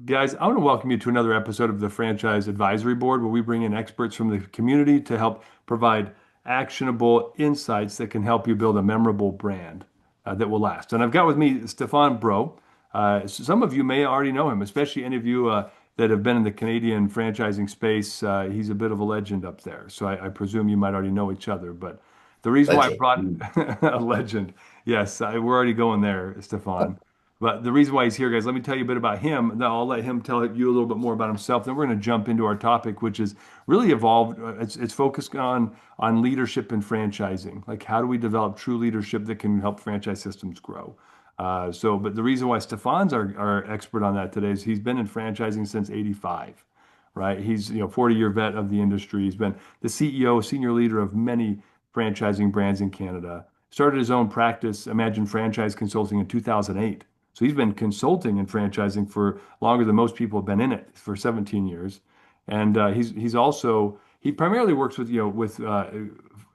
Guys, I want to welcome you to another episode of the Franchise Advisory Board, where we bring in experts from the community to help provide actionable insights that can help you build a memorable brand that will last. And I've got with me Stephane Breault. Some of you may already know him, especially any of you that have been in the Canadian franchising space. He's a bit of a legend up there. So I presume you might already know each other. But the reason why I Legend. brought a legend, yes, we're already going there, Stephane. But the reason why he's here, guys, let me tell you a bit about him. Then I'll let him tell you a little bit more about himself. Then we're going to jump into our topic, which is really evolved. It's focused on leadership and franchising. Like, how do we develop true leadership that can help franchise systems grow? But the reason why Stephane's our expert on that today is he's been in franchising since '85, right? He's 40-year vet of the industry. He's been the CEO, senior leader of many franchising brands in Canada. Started his own practice, Imagine Franchise Consulting, in 2008. So he's been consulting and franchising for longer than most people have been in it, for 17 years. And he's also he primarily works with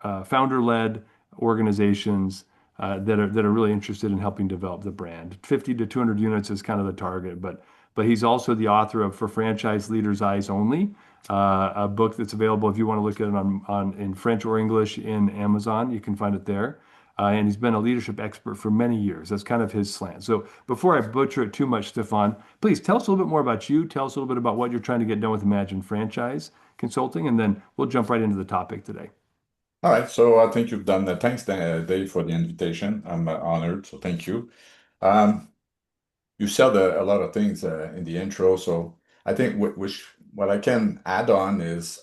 founder-led organizations that are really interested in helping develop the brand. 50 to 200 units is kind of the target, but he's also the author of For Franchise Leaders Eyes Only, a book that's available if you want to look at it on in French or English in Amazon. You can find it there. And he's been a leadership expert for many years. That's kind of his slant. So before I butcher it too much, Stefan, please tell us a little bit more about you. Tell us a little bit about what you're trying to get done with Imagine Franchise Consulting, and then we'll jump right into the topic today. All right, so I think you've done that. Thanks, Dave, for the invitation. I'm honored, so thank you. Um, you said a lot of things in the intro, so I think what I can add on is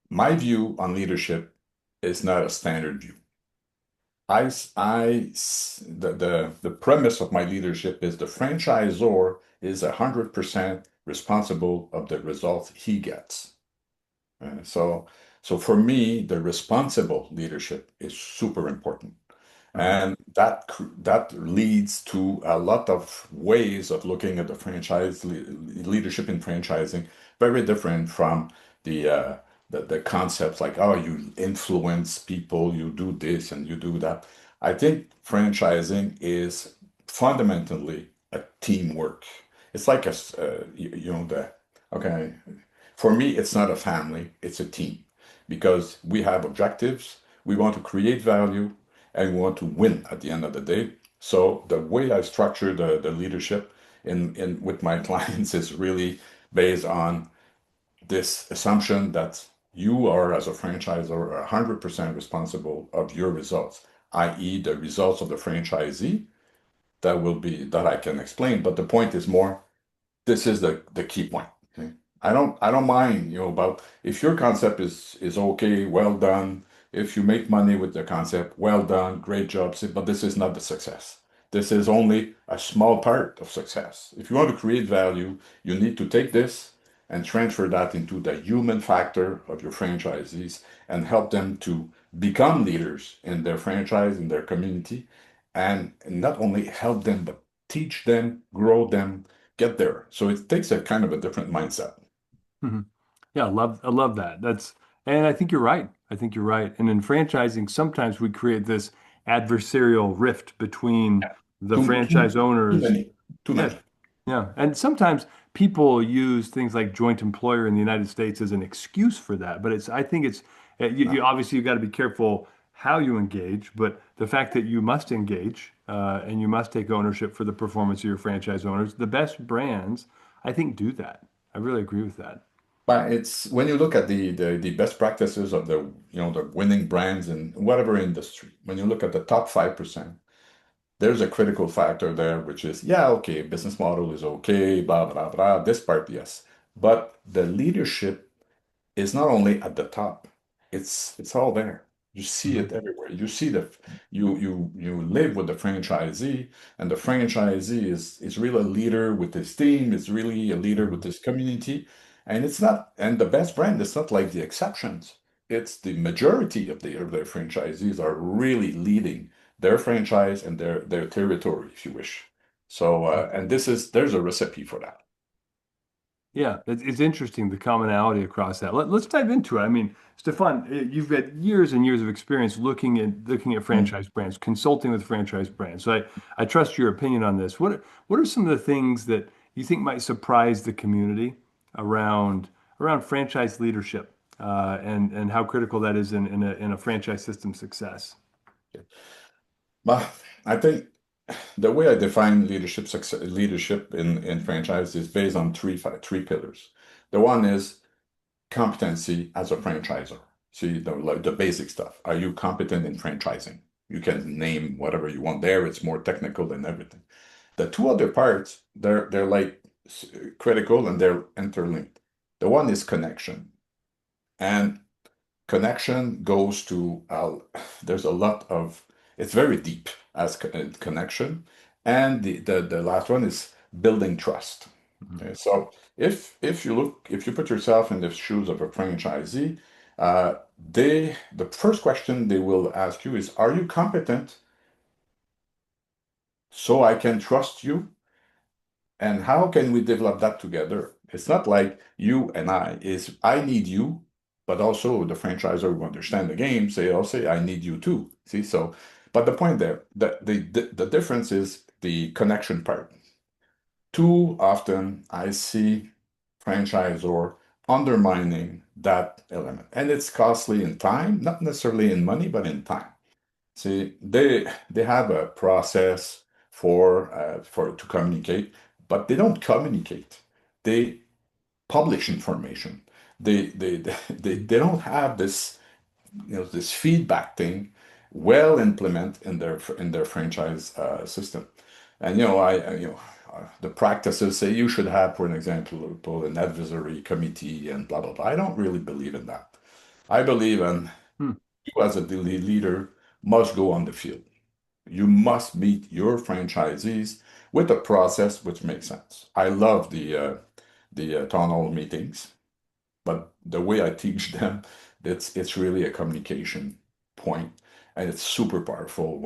my view on leadership is not a standard view. The premise of my leadership is the franchisor is 100% responsible of the results he gets. Uh, so, so for me, the responsible leadership is super important. Uh-huh. And that leads to a lot of ways of looking at the leadership in franchising, very different from the, uh, the concepts like, oh, you influence people, you do this and you do that. I think franchising is fundamentally a teamwork. It's like okay, for me, it's not a family, it's a team because we have objectives, we want to create value, and we want to win at the end of the day. So the way I structure the leadership in with my clients is really based on this assumption that you are, as a franchisor, 100% responsible of your results, i.e., the results of the franchisee that I can explain. But the point is more, this is the key point. Okay? I don't mind, about if your concept is okay, well done. If you make money with the concept, well done, great job. But this is not the success. This is only a small part of success. If you want to create value, you need to take this and transfer that into the human factor of your franchisees and help them to become leaders in their franchise, in their community, and not only help them, but teach them, grow them, get there. So it takes a kind of a different mindset. Mhm. Yeah, I love that. And I think you're right. I think you're right. And in franchising, sometimes we create this adversarial rift between Yeah. the Too, too, franchise too owners. many, too Yeah, many. yeah. And sometimes people use things like joint employer in the United States as an excuse for that. But I think you No. obviously you got to be careful how you engage, but the fact that you must engage and you must take ownership for the performance of your franchise owners, the best brands, I think, do that. I really agree with that. But it's when you look at the best practices of the winning brands in whatever industry, when you look at the top 5%, there's a critical factor there, which is, yeah, okay, business model is okay, blah, blah, blah, this part, yes. But the leadership is not only at the top, it's all there. You see Mhm. it everywhere. You live with the franchisee, and the franchisee is really a leader with his team, is really a leader with Mhm. his community. And it's not, and the best brand is not like the exceptions. It's the majority of their franchisees are really leading their franchise and their territory, if you wish. So, and there's a recipe for that. Yeah, it's interesting the commonality across that. Let's dive into it. I mean, Stefan, you've got years and years of experience looking at Mm. franchise brands, consulting with franchise brands. So I trust your opinion on this. What are some of the things that you think might surprise the community around franchise leadership and how critical that is in a franchise system success? But I think the way I define leadership success, leadership in franchise is based on three pillars. The one is competency as a franchisor. See, like the basic stuff. Are you competent in franchising? You can name whatever you want there. It's more technical than everything. The two other parts, they're like critical and they're interlinked. The one is connection. And connection goes to, there's a lot of, it's very deep as connection. And the last one is building trust. Mhm. Okay, so if you put yourself in the shoes of a franchisee, the first question they will ask you is, are you competent so I can trust you? And how can we develop that together? It's not like you and I, is I need you, but also the franchisor who understand the game say, I'll say, I need you too. See, so, but the point there, the difference is the connection part. Too often I see franchisor undermining that element. And it's costly in time, not necessarily in money, but in time. See, they have a process for to communicate, but they don't communicate. They publish information. They don't have this this feedback thing well implemented in their franchise system. And the practices say you should have, for an example, an advisory committee and blah blah blah. I don't really believe in that. I believe in Hmm. you as a leader must go on the field. You must meet your franchisees with a process which makes sense. I love the town hall meetings, but the way I teach them, it's really a communication point, and it's super powerful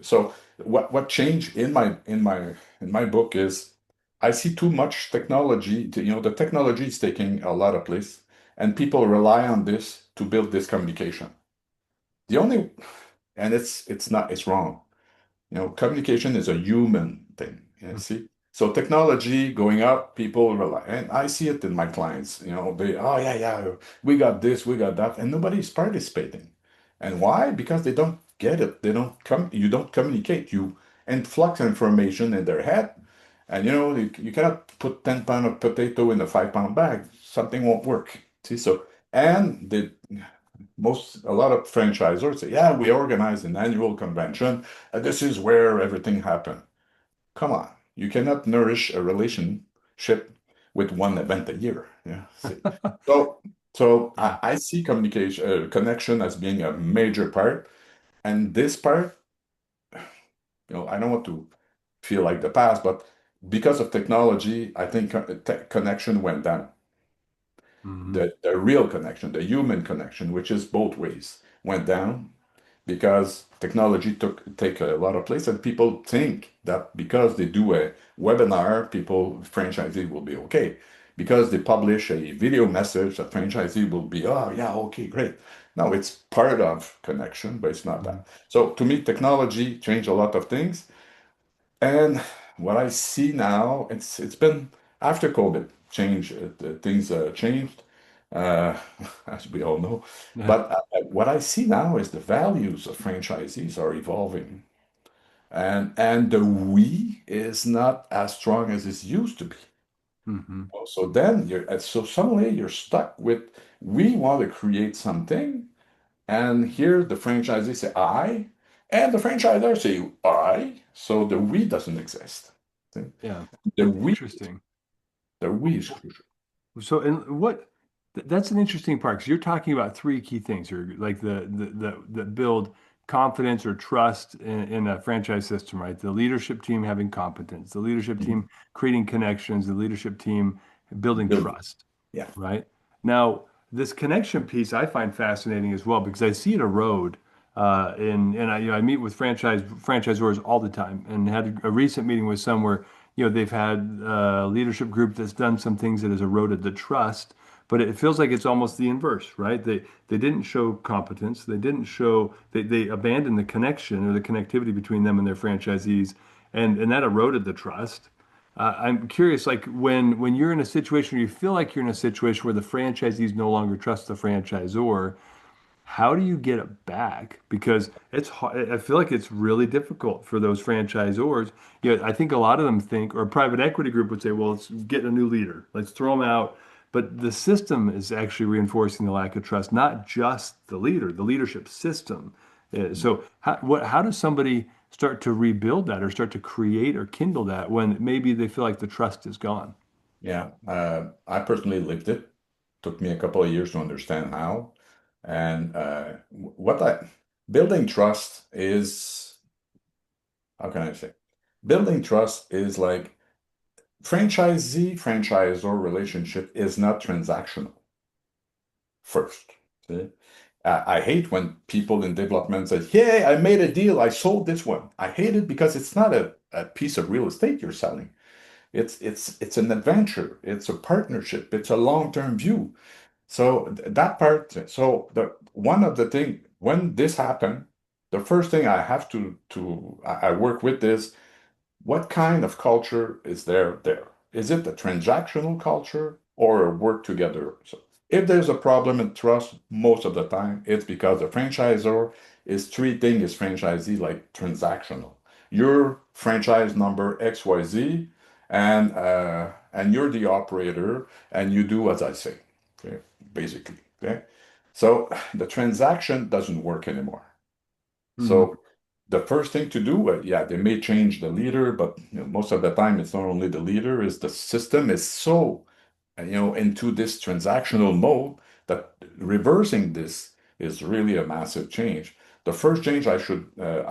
so what changed in my book is I see too much technology. The technology is taking a lot of place, and people rely on this to build this communication. The only and it's not it's wrong. Communication is a human thing. See? So technology going up, people rely, and I see it in my clients. Oh yeah, yeah, we got this, we got that, and nobody's participating. And why? Because they don't get it. They don't come. You don't communicate. You influx information in their head, and you cannot put 10 pound of potato in a 5 pound bag. Something won't work. See? So and a lot of franchisors say, yeah, we organize an annual convention. This is where everything happened. Come on, you cannot nourish a relationship with one event a year. Yeah. See. So, so Yeah. I see communication, connection as being a major part, and this part, I don't want to feel like the past, but because of technology, I think connection went down. Hmm. The real connection, the human connection, which is both ways, went down because technology take a lot of place, and people think that because they do a webinar, franchisee will be okay. Because they publish a video message, the franchisee will be, oh yeah, okay, great. No, it's part of connection, but it's not Hmm. that. So to me, technology changed a lot of things. And what I see now, it's been after COVID, things changed, uh, as we all know. Yeah. But what I see now is the values of franchisees are evolving, and the we is not as strong as it used to be. Hmm. So then so suddenly you're stuck with we want to create something, and here the franchisee say I, and the franchisor say I. So the we doesn't exist. See? Yeah. The we, Interesting. the we is crucial. So, and that's an interesting part because you're talking about three key things here, like the build confidence or trust in a franchise system, right? The leadership team having competence, the leadership Mhm. team creating connections, the leadership team building Build. trust, Yeah. right? Now, this connection piece I find fascinating as well because I see it erode. And I meet with franchisors all the time, and had a recent meeting with some where they've had a leadership group that's done some things that has eroded the trust, but it feels like it's almost the inverse, right? They didn't show competence, they didn't show they abandoned the connection or the connectivity between them and their franchisees, and that eroded the trust. I'm curious, like when you're in a situation where you feel like you're in a situation where the franchisees no longer trust the franchisor, how do you get it back? Because it's hard. I feel like it's really difficult for those franchisors. I think a lot of them think, or a private equity group would say, well, let's get a new leader. Let's throw them out. But the system is actually reinforcing the lack of trust, not just the leader, the leadership system. So how does somebody start to rebuild that or start to create or kindle that when maybe they feel like the trust is gone? Yeah, I personally lived it. Took me a couple of years to understand how. And what I building trust is, how can I say? Building trust is like franchisee franchisor relationship is not transactional first. See? I hate when people in development say, "Hey, I made a deal. I sold this one." I hate it because it's not a piece of real estate you're selling. It's an adventure. It's a partnership. It's a long-term view. So that part, so the one of the thing when this happened, the first thing I have to I work with is what kind of culture is there? Is it a transactional culture or a work together? So if there's a problem in trust, most of the time it's because the franchisor is treating his franchisee like transactional. Your franchise number XYZ, and you're the operator, and you do as I say. Okay, basically. Okay. So the transaction doesn't work anymore. Hmm. So the first thing to do, yeah, they may change the leader, but most of the time it's not only the leader, is the system is so into this transactional mode that reversing this is really a massive change. The first change I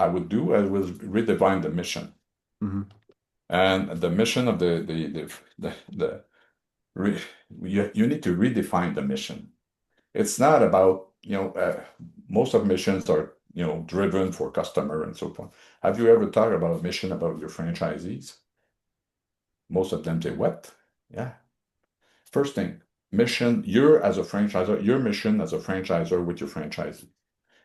would do was redefine the mission. Hmm. And the mission of the re, you need to redefine the mission. It's not about, most of missions are, driven for customer and so forth. Have you ever thought about a mission about your franchisees? Most of them say, what? Yeah. First thing, mission, you're as a franchisor, your mission as a franchisor with your franchisee.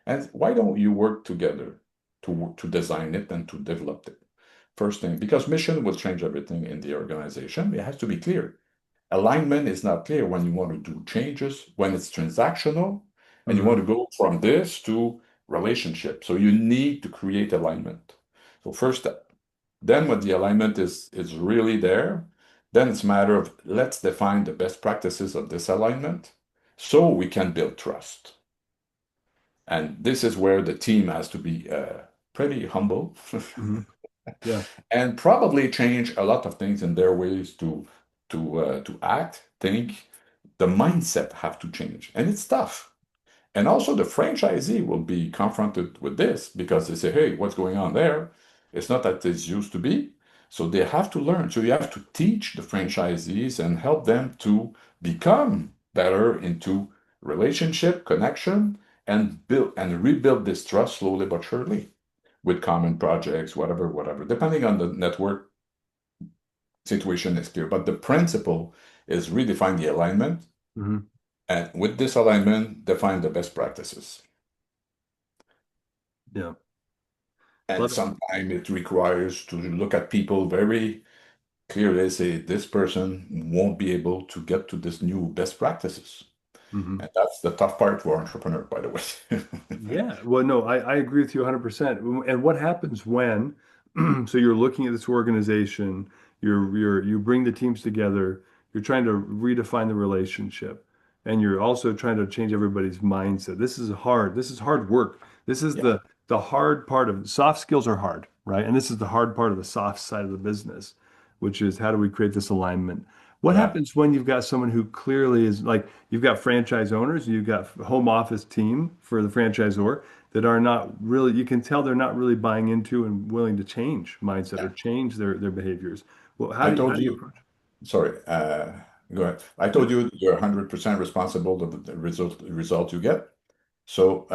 And why don't you work together to design it and to develop it? First thing, because mission will change everything in the organization. It has to be clear. Alignment is not clear when you want to do changes, when it's transactional, and you want Hmm. to go from this to relationship. So you need to create alignment. So first step. Then when the alignment is really there, then it's a matter of let's define the best practices of this alignment so we can build trust. And this is where the team has to be pretty humble Hmm. Yeah. and probably change a lot of things in their ways to act, think. The mindset have to change, and it's tough. And also the franchisee will be confronted with this because they say, "Hey, what's going on there? It's not that it used to be." So they have to learn. So you have to teach the franchisees and help them to become better into relationship, connection, and build and rebuild this trust slowly but surely with common projects, whatever, depending on the network situation is clear. But the principle is redefine the alignment, Hmm. and with this alignment, define the best practices. Yeah. And Love it. sometimes it requires to look at people very clearly, say this person won't be able to get to this new best practices. Hmm. And that's the tough part for entrepreneur, by the way. Yeah, well, no, I agree with you 100%. And what happens when, so you're looking at this organization, you bring the teams together, you're trying to redefine the relationship, and you're also trying to change everybody's mindset. This is hard work. This is Yeah, the hard part of soft skills are hard, right? And this is the hard part of the soft side of the business, which is how do we create this alignment? What yeah, happens when you've got someone who clearly is like you've got franchise owners, you've got home office team for the franchisor that are not really, you can tell they're not really buying into and willing to change mindset or yeah. change their behaviors. Well, I how told do you you, approach sorry, go ahead. I it? told you you're 100% responsible for the result you get. So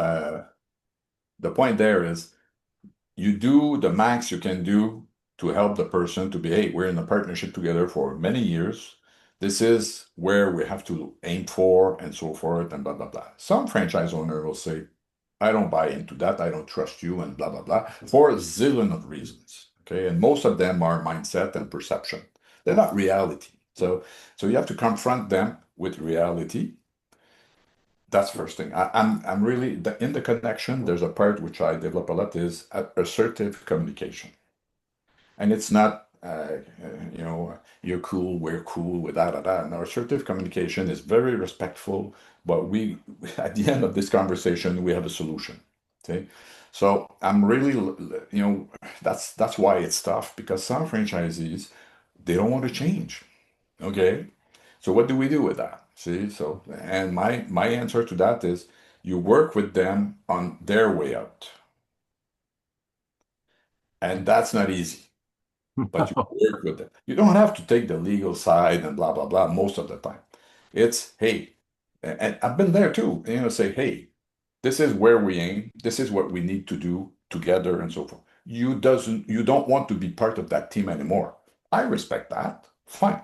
the point there is you do the max you can do to help the person to be, hey, we're in a partnership together for many years. This is where we have to aim for and so forth and blah, blah, blah. Some franchise owner will say, I don't buy into that. I don't trust you and blah, blah, blah for a zillion of reasons. Okay. And most of them are mindset and perception. They're not reality. So you have to confront them with reality. That's first thing. I'm really in the connection. There's a part which I develop a lot is assertive communication, and it's not you're cool, we're cool, with that, that. No, assertive communication is very respectful, but we at the end of this conversation we have a solution. Okay, so I'm really that's why it's tough because some franchisees they don't want to change. Okay, so what do we do with that? See, so and my answer to that is you work with them on their way out, and that's not easy. But you work with them. You don't have to take the legal side and blah blah blah most of the time. It's hey, and I've been there too. Say hey, this is where we aim. This is what we need to do together and so forth. You don't want to be part of that team anymore. I respect that. Fine.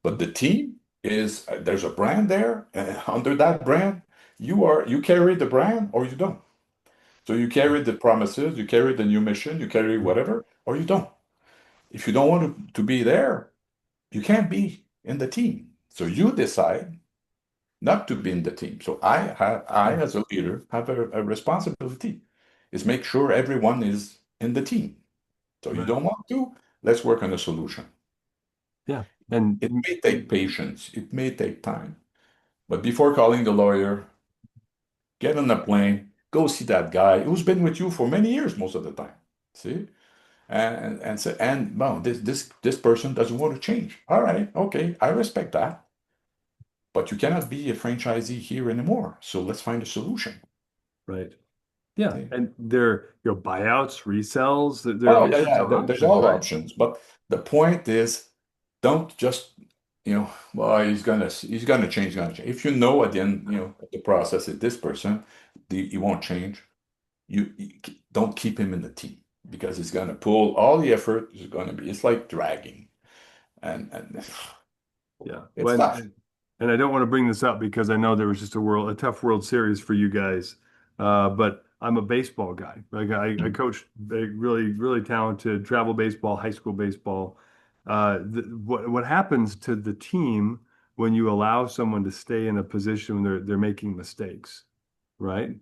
But the team is there's a brand there, and under that brand, you carry the brand or you don't. So you carry the promises, you carry the new mission, you carry whatever, or you don't. If you don't want to be there, you can't be in the team. So you decide not to be in the team. So I as a leader have a responsibility is make sure everyone is in the team. So you Right. don't want to, let's work on a solution. Yeah. And It may take patience, it may take time. But before calling the lawyer, get on a plane, go see that guy who's been with you for many years most of the time. See? And well, this person doesn't want to change. All right, okay, I respect that. But you cannot be a franchisee here anymore. So let's find a solution. right. Yeah. See? And there, buyouts, resells, there are Oh all yeah, sorts yeah. of There's options, all right? options, but the point is, don't just well, he's gonna change, he's gonna change. If you know at the end, of the process is this person, he won't change. You don't keep him in the team because he's gonna pull all the effort. Is gonna be. It's like dragging, and Yeah. it's tough. And I don't want to bring this up because I know there was just a tough World Series for you guys. But I'm a baseball guy. Like I coached a really, really talented travel baseball, high school baseball. What happens to the team when you allow someone to stay in a position when they're making mistakes, right?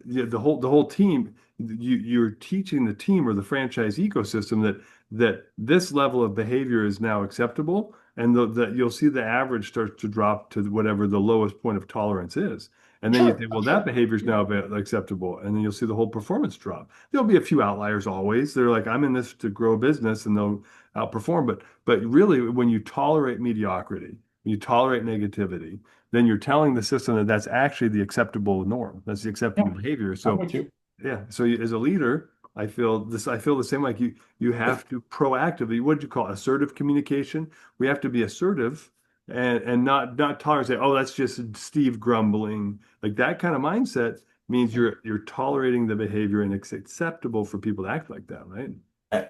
Yeah, the whole team, you're teaching the team or the franchise ecosystem that this level of behavior is now acceptable, and that you'll see the average starts to drop to whatever the lowest point of tolerance is. And then you Sure, think, well, I'm that sure. behavior is now acceptable. And then you'll see the whole performance drop. There'll be a few outliers always. They're like, I'm in this to grow a business and they'll outperform. But really, when you tolerate mediocrity, when you tolerate negativity, then you're telling the system that that's actually the acceptable norm. That's the acceptable Yeah, behavior. I'm So with you. yeah. So as a leader, I feel this. I feel the same. Like you have to proactively. What do you call it? Assertive communication? We have to be assertive and not tolerate. Say, oh, that's just Steve grumbling. Like that kind of mindset means you're tolerating the behavior and it's acceptable for people to act like that, right?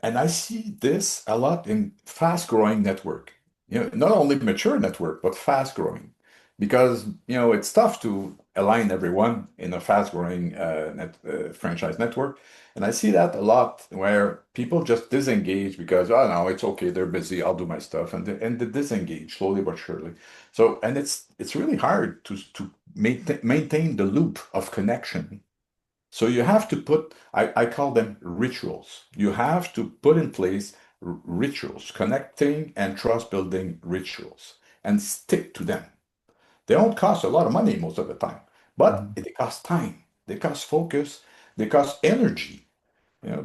And I see this a lot in fast-growing network. Not only mature network, but fast-growing. Because, it's tough to align everyone in a fast-growing franchise network. And I see that a lot where people just disengage because, oh no, it's okay, they're busy, I'll do my stuff. And they disengage slowly but surely. So, and it's really hard to maintain the loop of connection. So you have to put, I call them rituals. You have to put in place rituals, connecting and trust building rituals, and stick to them. They don't cost a lot of money most of the time, but Mhm. they cost time, they cost focus, they cost energy,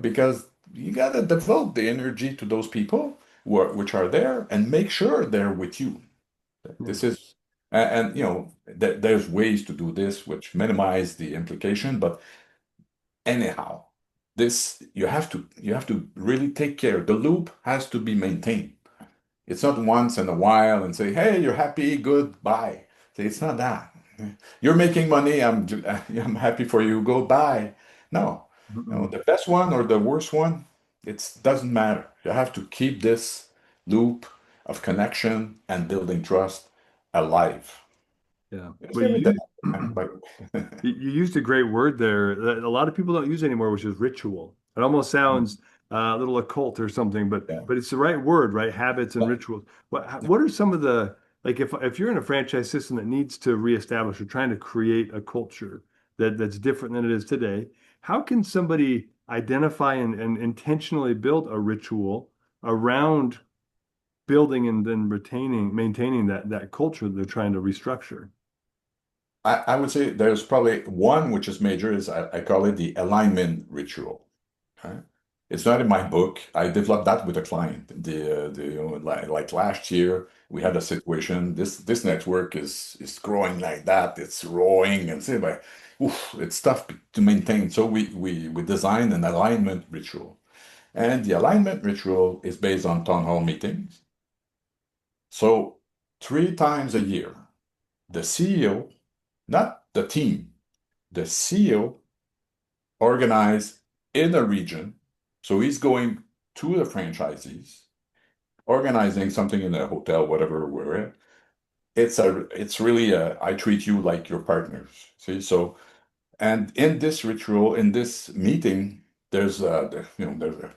because you got to devote the energy to those people which are there and make sure they're with you. Yeah. This is, and there's ways to do this which minimize the implication, but anyhow, this you have to really take care. The loop has to be maintained. It's not once in a while and say, "Hey, you're happy, good, bye." It's not that. You're making money. I'm happy for you. Go bye. No, no, Mm-mm. the best one or the worst one, it doesn't matter. You have to keep this loop of connection and building trust alive. Yeah. It's But very you difficult, but you used a great word there that a lot of people don't use anymore, which is ritual. It almost sounds a little occult or something, Yeah. but it's the right word, right? Habits and rituals. What are some of the like if you're in a franchise system that needs to reestablish or trying to create a culture that's different than it is today, how can somebody identify and intentionally build a ritual around building and then maintaining that culture that they're trying to restructure? I would say there's probably one which is major is I call it the alignment ritual. Okay? It's not in my book. I developed that with a client. Like last year, we had a situation. This network is growing like that. It's growing and say, but oof, it's tough to maintain. So we designed an alignment ritual, and the alignment ritual is based on town hall meetings. So 3 times a year, the CEO, not the team, the CEO organize in a region. So he's going to the franchisees, organizing something in a hotel, whatever we're in. It's really I treat you like your partners. See, so and in this ritual, in this meeting, there's a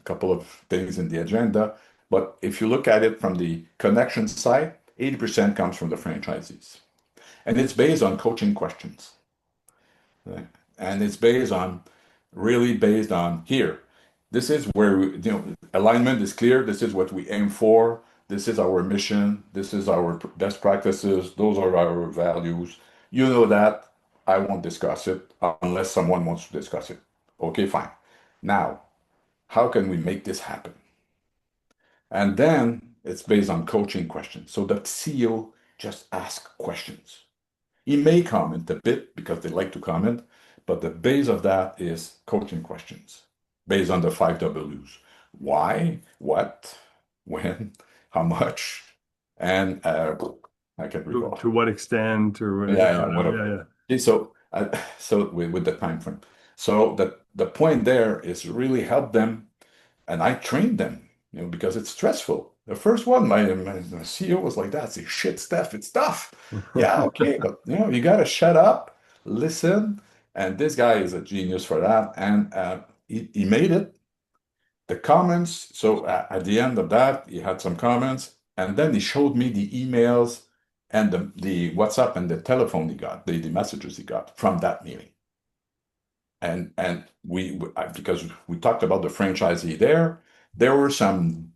couple of things in the agenda, but if you look at it from the connection side, 80% comes from the franchisees, and it's based on coaching questions. Right? And it's based on really based on here. This is where alignment is clear. This is what we aim for. This is our mission. This is our best practices. Those are our values. You know that. I won't discuss it unless someone wants to discuss it. Okay, fine. Now, how can we make this happen? And then it's based on coaching questions. So the CEO just asks questions. He may comment a bit because they like to comment, but the base of that is coaching questions based on the 5 Ws. Why, what, when, how much, and I can recall. To what extent or Yeah, yeah, whatever. whatever. Yeah, yeah. Okay, so with the time frame. So the point there is really help them and I trained them, because it's stressful. The first one, my CEO was like that. Say, shit, Steph, it's tough. Yeah, okay, but you gotta shut up, listen. And this guy is a genius for that. And he made it. The comments. So at the end of that, he had some comments, and then he showed me the emails and the WhatsApp and the telephone he got, the messages he got from that meeting. And because we talked about the franchisee there were some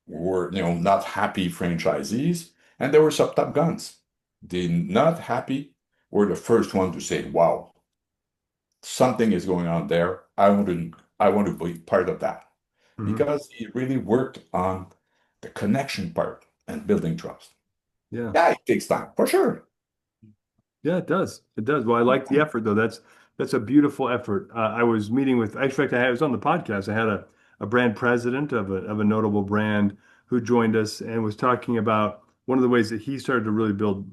were not happy franchisees, and there were some top guns. The not happy were the first one to say, "Wow, something is going on there. I want to be part of that," Mhm. because he really worked on the connection part and building trust. Yeah. Yeah, it takes time for sure. Yeah, it does. It does. Well, I like the effort though. That's a beautiful effort. I was meeting with, in fact, I was on the podcast. I had a brand president of a notable brand who joined us and was talking about one of the ways that he started to really build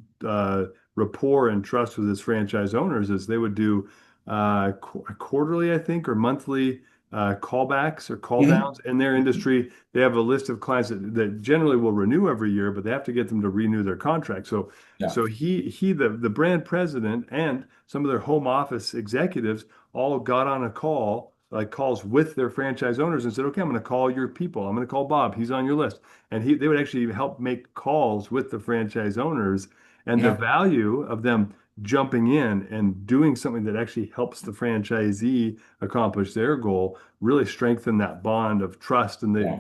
rapport and trust with his franchise owners is they would do quarterly, I think, or monthly callbacks or call Mhm. downs in their industry. They have a list of clients that generally will renew every year, but they have to get them to renew their contract. Yeah, So the brand president and some of their home office executives all got on a call, like calls with their franchise owners and said, okay, I'm going to call your people. I'm going to call Bob. He's on your list. And they would actually help make calls with the franchise owners and the yeah, value of them jumping in and doing something that actually helps the franchisee accomplish their goal, really strengthen that bond of trust. And yeah.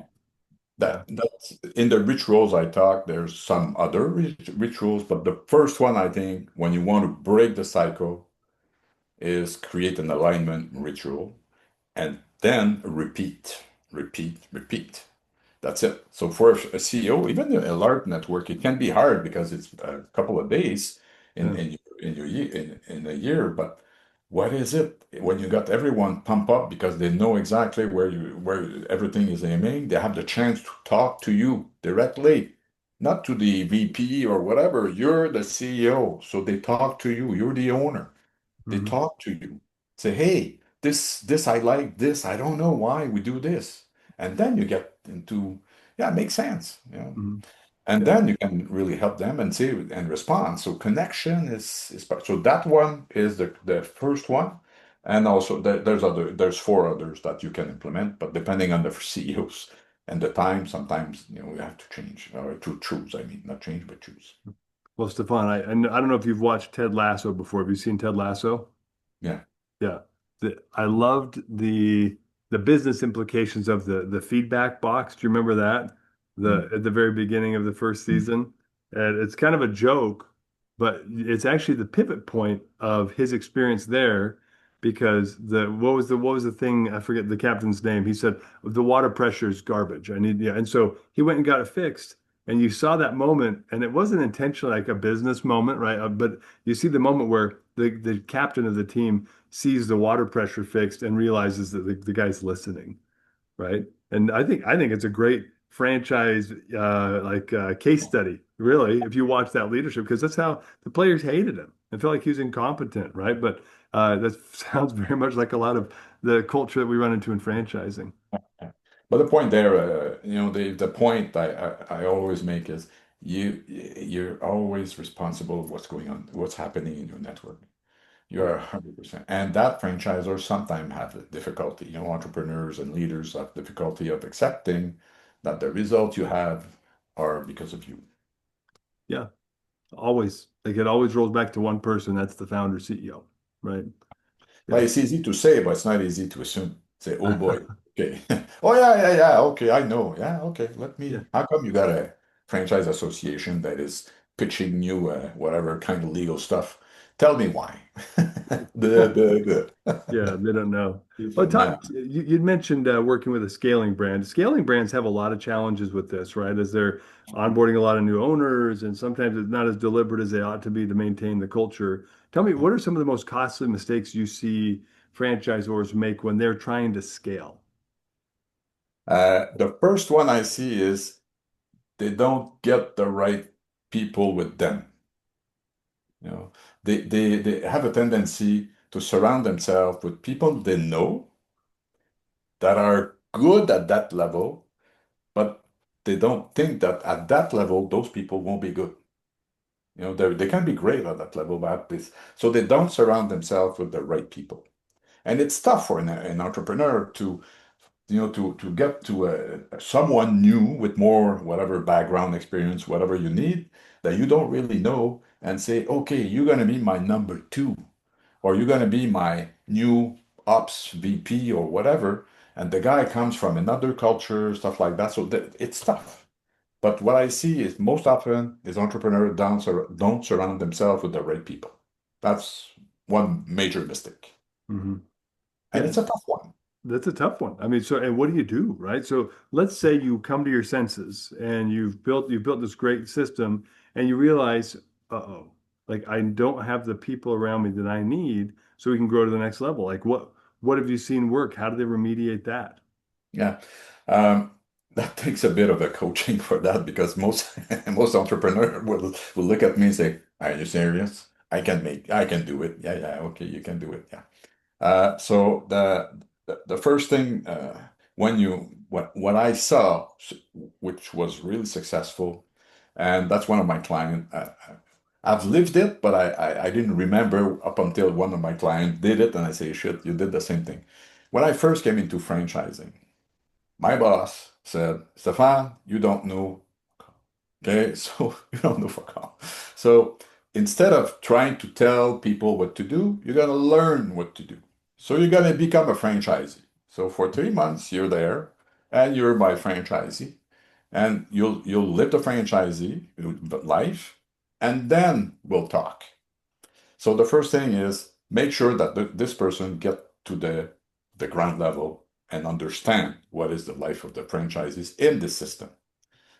yeah. That's in the rituals I talk, there's some other rituals, but the first one I think when you want to break the cycle is create an alignment ritual and then repeat, repeat, repeat. That's it. So for a CEO, even a large network, it can be hard because it's a couple of days Yeah. in your year in a year. But what is it when you got everyone pump up because they know exactly where everything is aiming? They have the chance to talk to you directly, not to the VP or whatever. You're the CEO, so they talk to you. You're the owner. They Mhm. talk to you, say, "Hey, this I like this. I don't know why we do this," and then you get into, yeah, it makes sense, Mhm. and Yeah. then you can really help them and say and respond. So connection is so that one is the first one. And also there's four others that you can implement, but depending on the CEOs and the time, sometimes we have to change or to choose. I mean, not change, but choose. Well, Stefan, I don't know if you've watched Ted Lasso before. Have you seen Ted Lasso? Yeah. Yeah. I loved the business implications of the feedback box. Do you remember that? Mm. At the very beginning of the first Mm. season. And it's kind of a joke, but it's actually the pivot point of his experience there because the what was the thing? I forget the captain's name. He said the water pressure is garbage. I need, yeah. And so he went and got it fixed. And you saw that moment, and it wasn't intentionally like a business moment, right? But you see the moment where the captain of the team sees the water pressure fixed and realizes that the guy's listening, right? And I think it's a great franchise case study, really, if you watch that leadership, because that's how the players hated him and felt like he was incompetent, right? But that sounds very much like a lot of the culture that we run into in franchising. But the point there, the point I always make is you're always responsible of what's going on, what's happening in your network. Yeah. You're 100%. And that franchisors sometimes have a difficulty. Entrepreneurs and leaders have difficulty of accepting that the results you have are because of you. Yeah. Always. Like it always rolls back to one person. That's the founder CEO, right? But Yeah. it's easy to say, but it's not easy to assume. Say, oh boy, okay. Oh yeah, yeah, yeah, okay, I know. Yeah, okay. Yeah. How come you got a franchise association that is pitching you whatever kind of legal stuff? Tell me why. The. Yeah, they don't know. Well, Yeah. you'd mentioned working with a scaling brand. Scaling brands have a lot of challenges with this, right? As they're onboarding a lot of new owners, and sometimes it's not as deliberate as they ought to be to maintain the culture. Tell me, what are some of the most costly mistakes you see franchisors make when they're trying to scale? The first one I see is they don't get the right people with them. You know, they have a tendency to surround themselves with people they know that are good at that level, but they don't think that at that level, those people won't be good. They can be great at that level, but this, so they don't surround themselves with the right people. And it's tough for an entrepreneur to get to someone new with more whatever background experience, whatever you need, that you don't really know, and say, okay, you're going to be my number two, or you're going to be my new ops VP or whatever. And the guy comes from another culture, stuff like that. So it's tough. But what I see is most often is entrepreneurs don't surround themselves with the right people. That's one major mistake. Hmm. And Yeah, it's a tough one. that's a tough one. I mean, so and what do you do, right? So let's say you come to your senses and you've built this great system and you realize, uh-oh, like I don't have the people around me that I need so we can grow to the next level. Like what have you seen work? How do they remediate that? Yeah. Um, that takes a bit of a coaching for that because most most entrepreneurs will look at me and say, "Are you serious? I can do it. Yeah, yeah, okay, you can do it. Yeah." So the first thing when you what I saw, which was really successful, and that's one of my clients. I've lived it, but I didn't remember up until one of my clients did it, and I say, "Shit, you did the same thing." When I first came into franchising, my boss said, "Stephane, you don't know." Okay, so you don't know fuck all. So instead of trying to tell people what to do, you're gonna learn what to do. So you're gonna become a franchisee. So for 3 months you're there and you're my franchisee, and you'll live the franchisee life, and then we'll talk. So the first thing is make sure that this person get to the ground level and understand what is the life of the franchises in this system.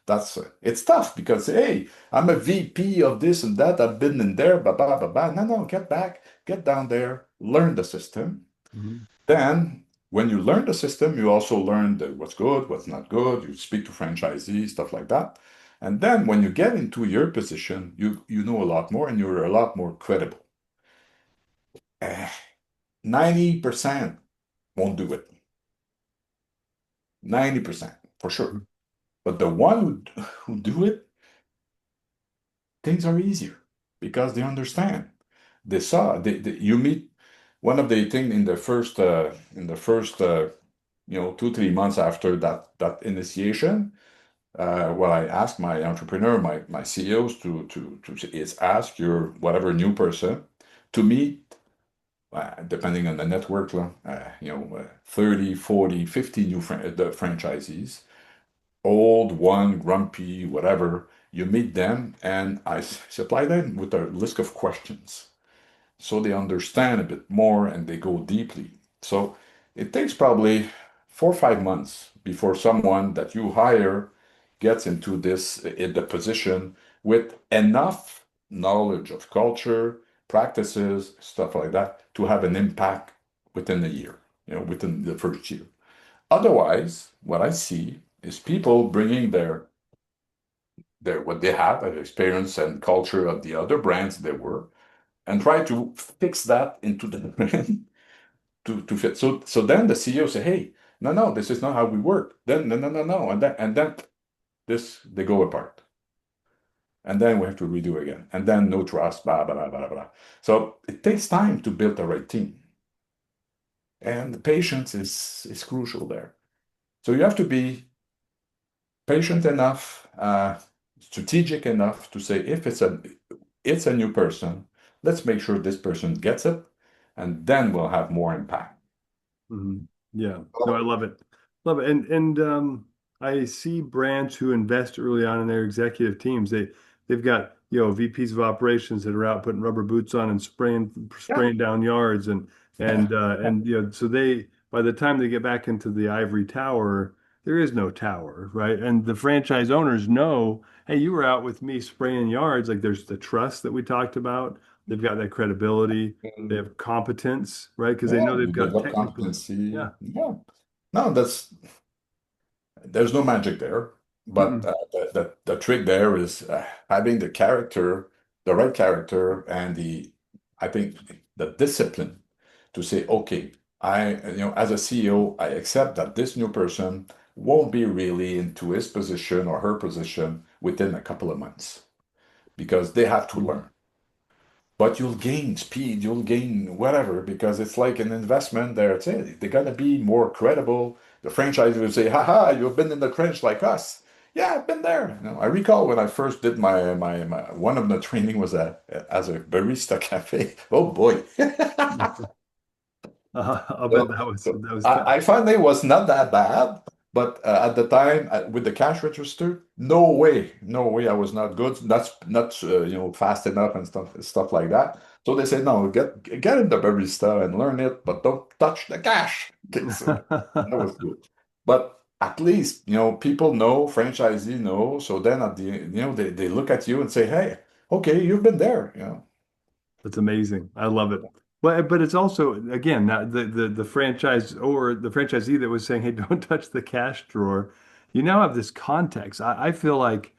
That's it's tough because hey, I'm a VP of this and that. I've been in there, blah blah blah blah. No, no, get back, get down there, learn the system. Mhm. Then, when you learn the system, you also learn what's good, what's not good. You speak to franchisees, stuff like that. And then, when you get into your position, you know a lot more and you're a lot more credible. Eh, 90% won't do it. 90% for sure. But the one who do it, things are easier because they understand. They saw, you meet. one of the things in the first 2, 3 months after that initiation, what I ask my entrepreneur, my CEOs to is ask your whatever new person to meet, depending on the network, 30, 40, 50 the franchisees, old, one, grumpy, whatever. You meet them, and I supply them with a list of questions so they understand a bit more and they go deeply. So it takes probably 4 or 5 months before someone that you hire gets into this in the position with enough knowledge of culture, practices, stuff like that to have an impact within a year, within the first year. Otherwise, what I see is people bringing their what they have, experience and culture of the other brands they were, and try to fix that into the brand to fit. So then the CEO say, hey, no, no, this is not how we work. Then no, no, no, no, and then this they go apart, and then we have to redo again, and then no trust, blah blah blah blah. So it takes time to build the right team, and the patience is crucial there. So you have to be patient enough, strategic enough to say if it's a new person, let's make sure this person gets it, and then we'll have more impact. Hmm. Yeah. No, I love it. Love it. And I see brands who invest early on in their executive teams. They've got, VPs of operations that are out putting rubber boots on and Yeah. spraying down yards and so they by the time they get back into the ivory tower, there is no tower, right? And the franchise owners know, hey, you were out with me spraying yards. Like there's the trust that we talked about. They've got that credibility. They have competence, right? Because they Yeah, know they've you got develop technical. competency. Yeah. Yeah. No, there's no magic there, but Mm-mm. the trick there is having the character, the right character, and I think the discipline to say, okay, as a CEO, I accept that this new person won't be really into his position or her position within a couple of months because they have to learn. But you'll gain speed, you'll gain whatever, because it's like an investment there. It's it. They gotta be more credible. The franchise will say, haha, you've been in the trench like us. Yeah, I've been there. I recall when I first did my one of the training was as a barista cafe. Oh boy. I'll bet So, that was I tough. found it was not that bad, but at the time with the cash register, no way, no way, I was not good. That's not fast enough and stuff like that. So they said, no, get in the barista and learn it, but don't touch the cash. Okay, so that was good. But at least people know, franchisee know. So then at the they look at you and say, hey, okay, you've been there. That's amazing. I love it. But it's also again now the franchise or the franchisee that was saying, "Hey, don't touch the cash drawer." You now have this context. I feel like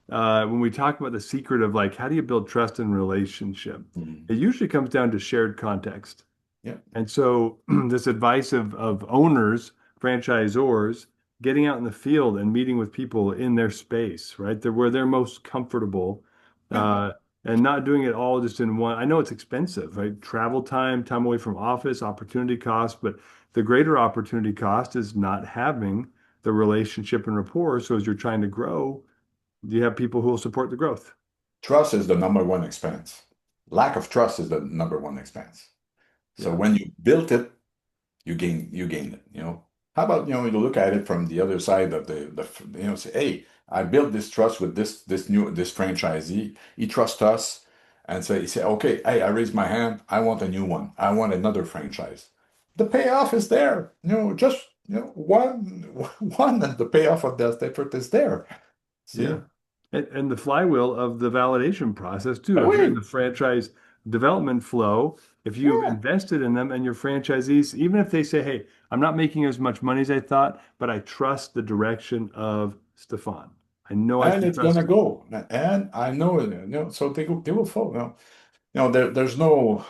when we talk about the secret of like how do you build trust and relationship, Mhm. it usually comes down to shared context. Yeah, And so this advice of owners, franchisors, getting out in the field and meeting with people in their space, right? They're where they're most comfortable, yeah. uh, and not doing it all just in one. I know it's expensive, right? Travel time, time away from office, opportunity cost, but the greater opportunity cost is not having the relationship and rapport. So as you're trying to grow, you have people who will support the growth. Trust is the number one expense. Lack of trust is the number one expense. So Yeah. when you built it, you gain it. How about you look at it from the other side of the say, hey, I built this trust with this franchisee. He trusts us, and so he say, okay, hey, I raise my hand. I want a new one. I want another franchise. The payoff is there. Just one one, and the payoff of that effort is there. Yeah. See? And the flywheel of the validation process too. Ah If you're in the oui. franchise development flow, if you've Yeah. invested in them and your franchisees, even if they say, hey, I'm not making as much money as I thought, but I trust the direction of Stefan. I know I And can it's gonna trust him. go. And I know it, so they will fall. There's no,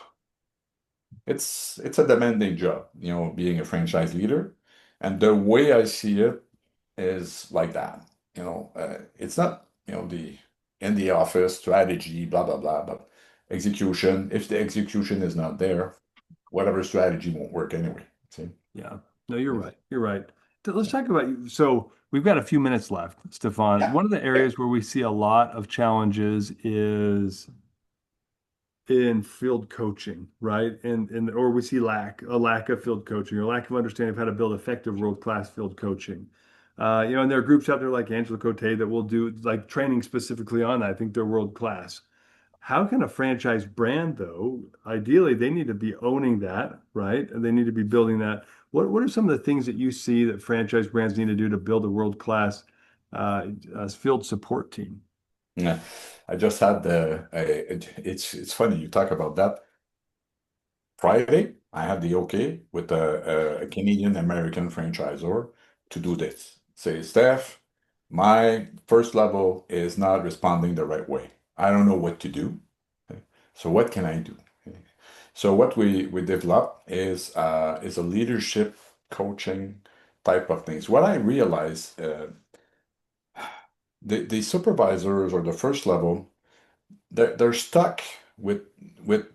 it's a demanding job, being a franchise leader. And the way I see it is like that. It's not, the in the office strategy, blah blah blah, but execution. If the execution is not there, whatever strategy won't work anyway. See? Yeah. No, you're right. You're right. Let's talk about you. So we've got a few minutes left, Stefan. Yeah. One of the Yeah. areas where we see a lot of challenges is in field coaching, right? And or we see a lack of field coaching or lack of understanding of how to build effective world-class field coaching. And there are groups out there like Angela Cote that will do like training specifically on that. I think they're world class. How can a franchise brand, though, ideally they need to be owning that, right? And they need to be building that. What are some of the things that you see that franchise brands need to do to build a world-class field support team? Yeah. I just had it's funny you talk about that. Friday, I had the okay with a Canadian American franchisor to do this. Say, Steph, my first level is not responding the right way. I don't know what to do. Okay. So what can I do? Okay. So what we develop is a leadership coaching type of things. What I realize, the supervisors or the first level, they're stuck with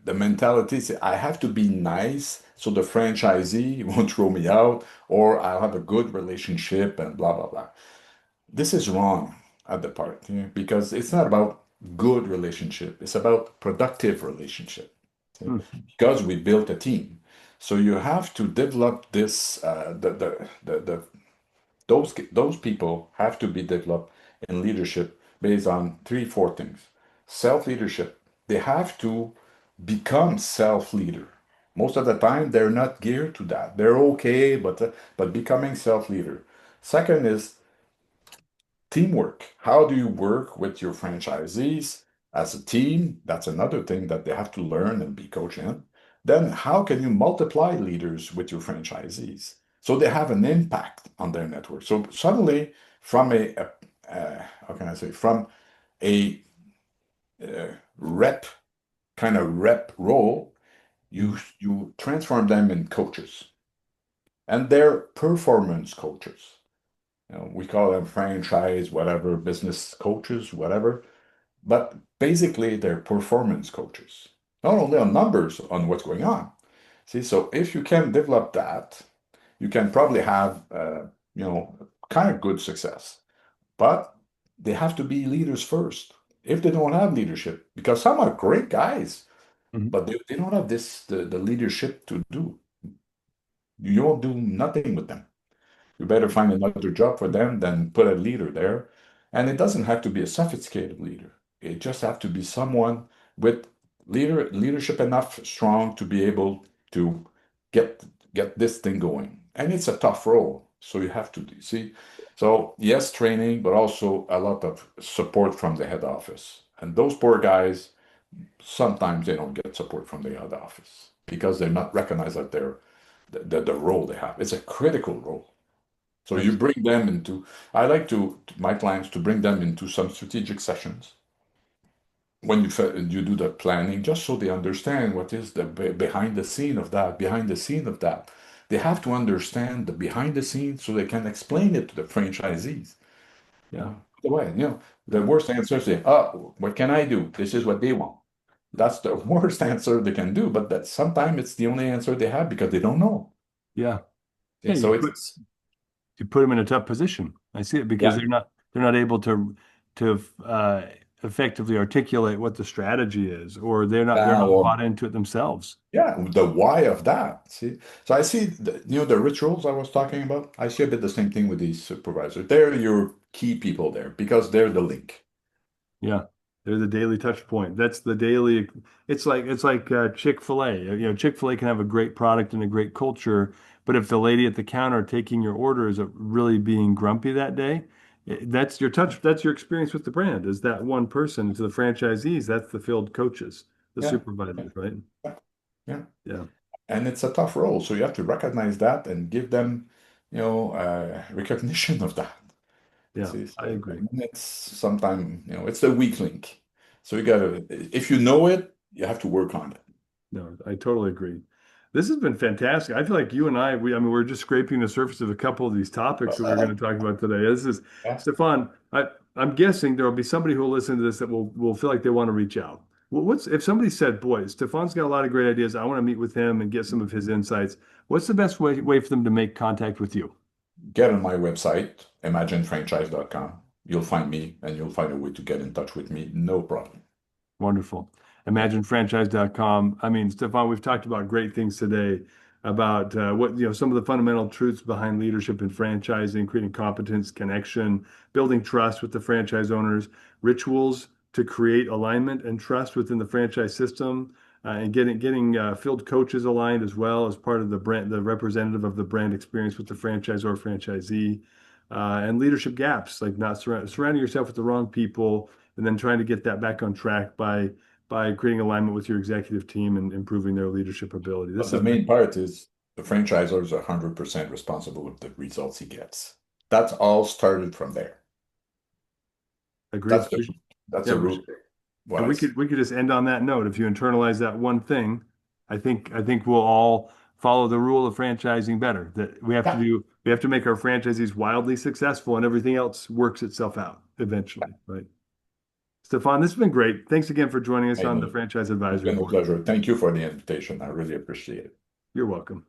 the mentality, say, I have to be nice so the franchisee won't throw me out, or I'll have a good relationship and blah blah blah. This is wrong at the part, yeah, because it's not about good relationship, it's about productive relationship. Okay? Hmm. Because we built a team. So you have to develop this the those people have to be developed in leadership based on three, four things. Self-leadership. They have to become self-leader. Most of the time, they're not geared to that. They're okay, but becoming self-leader. Second is teamwork. How do you work with your franchisees as a team? That's another thing that they have to learn and be coached in. Then, how can you multiply leaders with your franchisees so they have an impact on their network? So suddenly, from how can I say, from a rep rep role, you transform them in coaches, and they're performance coaches. We call them franchise, whatever, business coaches, whatever. But basically, they're performance coaches, not only on numbers, on what's going on. See, so if you can develop that, you can probably have, kind of good success. But they have to be leaders first. If they don't have leadership, because some are great guys, Mhm. but they don't have the leadership to do. You won't do nothing with them. You better find another job for them than put a leader there. And it doesn't have to be a sophisticated leader. It just have to be someone with leadership enough strong to be able to get get this thing going. And it's a tough role. So you have to see. So yes, training, but also a lot of support from the head office. And those poor guys, sometimes they don't get support from the head office because they're not recognized at the role they have. It's a critical role. So you Absolutely. bring them into, I like my clients to bring them into some strategic sessions when you do the planning, just so they understand what is the behind the scene of that, behind the scene of that. They have to understand the behind the scenes so they can explain it to the franchisees. Yeah. The way, the Yeah. worst answer is, oh, what can I do? This is what they want. That's the worst answer they can do, but that sometimes it's the only answer they have because they don't know. Yeah. Yeah. Okay, so it's, You put them in a tough position. I see it because yeah. they're not able to effectively articulate what the strategy is, or they're not Or bought into it themselves. yeah, the why of that. See, so I see the rituals I was talking about. I see a bit the same thing with these supervisors. They're your key people there because they're the link. Yeah, they're the daily touch point. That's the daily. It's like Chick-fil-A. Chick-fil-A can have a great product and a great culture, but if the lady at the counter taking your order is really being grumpy that day, that's your touch. That's your experience with the brand. Is that one person to the franchisees? That's the field coaches, the Yeah, yeah, supervisors, right? yeah, yeah. Yeah, And it's a tough role, so you have to recognize that and give them, recognition of that. yeah, See, I so agree. and it's sometimes, it's the weak link. So you gotta, if you know it, you have to work on it. No, I totally agree. This has been fantastic. I feel like you and I mean, we're just scraping the surface of a couple of these topics that we're going to talk about today. This is, Yeah. Stefan, I'm guessing there will be somebody who will listen to this that will feel like they want to reach out. What's if somebody said, "Boy, Stephane's got a lot of great ideas. I want to meet with him and get some of his insights." What's the best way for them to make contact with you? Get on my website, imaginefranchise.com. You'll find me and you'll find a way to get in touch with me. No problem. Wonderful. ImagineFranchise.com. I mean, Stefan, we've talked about great things today about what, some of the fundamental truths behind leadership in franchising, creating competence, connection, building trust with the franchise owners, rituals to create alignment and trust within the franchise system, and getting field coaches aligned as well as part of the brand, the representative of the brand experience with the franchise or franchisee, and leadership gaps, like not surrounding yourself with the wrong people and then trying to get that back on track by creating alignment with your executive team and improving their leadership ability. This But has the been main part is the franchisor is 100% responsible with the results he gets. That's all started from there. agreed. That's the that's Yeah, the root. What and I we could just end on that note. If you internalize that one thing, I think we'll all follow the rule of franchising better. That yeah, we have to make our franchisees wildly successful, and everything else works itself out eventually, right? Stefan, this has been great. Thanks again for joining us I on the know. Franchise It's Advisory been a Board. pleasure. Thank you for the invitation. I really appreciate it. You're welcome.